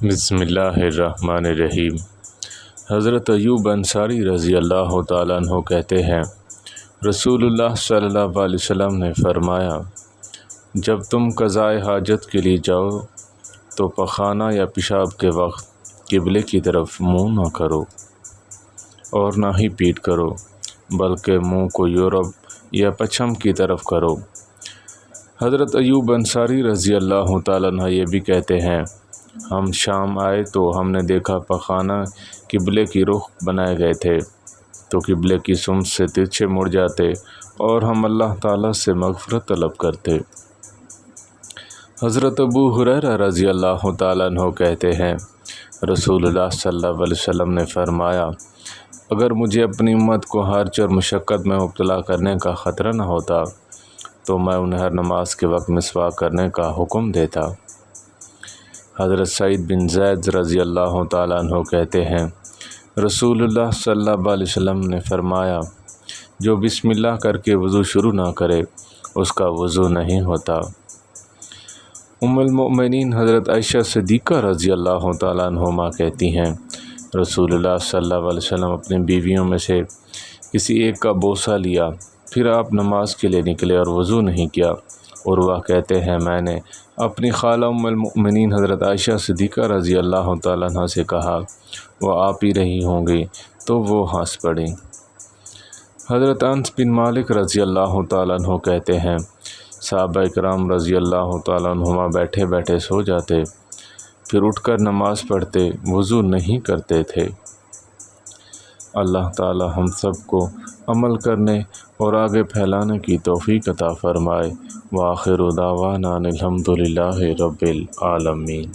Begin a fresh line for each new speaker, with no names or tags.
بسم اللہ الرحمن الرحیم۔ حضرت ایوب انصاری رضی اللہ تعالیٰ عنہ کہتے ہیں، رسول اللہ صلی اللہ علیہ وسلم نے فرمایا، جب تم قضائے حاجت کے لیے جاؤ تو پخانہ یا پیشاب کے وقت قبلے کی طرف منہ نہ کرو اور نہ ہی پیٹ کرو، بلکہ منہ کو یورپ یا پچھم کی طرف کرو۔ حضرت ایوب انصاری رضی اللہ تعالیٰ عنہ یہ بھی کہتے ہیں، ہم شام آئے تو ہم نے دیکھا پخانہ قبلے کی رخ بنائے گئے تھے تو قبلے کی سمت سے ترچھے مڑ جاتے اور ہم اللہ تعالیٰ سے مغفرت طلب کرتے۔ حضرت ابو ہریرہ رضی اللہ تعالیٰ عنہ کہتے ہیں، رسول اللہ صلی اللہ علیہ وسلم نے فرمایا، اگر مجھے اپنی امت کو حرج اور مشقت میں مبتلا کرنے کا خطرہ نہ ہوتا تو میں انہیں ہر نماز کے وقت مسواک کرنے کا حکم دیتا۔ حضرت سعید بن زید رضی اللہ تعالیٰ عنہ کہتے ہیں، رسول اللہ صلی اللہ علیہ وسلم نے فرمایا، جو بسم اللہ کر کے وضو شروع نہ کرے اس کا وضو نہیں ہوتا۔ ام المؤمنین حضرت عائشہ صدیقہ رضی اللہ تعالیٰ عنہما کہتی ہیں، رسول اللہ صلی اللہ علیہ وسلم اپنی بیویوں میں سے کسی ایک کا بوسہ لیا، پھر آپ نماز کے لیے نکلے اور وضو نہیں کیا۔ اور وہ کہتے ہیں، میں نے اپنی خالہ ام المؤمنین حضرت عائشہ صدیقہ رضی اللہ تعالیٰ عنہ سے کہا، وہ آپ ہی رہی ہوں گی، تو وہ ہنس پڑیں۔ حضرت انس بن مالک رضی اللہ تعالیٰ عنہ کہتے ہیں، صحابہ کرام رضی اللہ تعالیٰ عنہما بیٹھے بیٹھے سو جاتے، پھر اٹھ کر نماز پڑھتے، وضو نہیں کرتے تھے۔ اللہ تعالی ہم سب کو عمل کرنے اور آگے پھیلانے کی توفیق عطا فرمائے۔ وآخر دعوانا الحمد للہ رب العالمین۔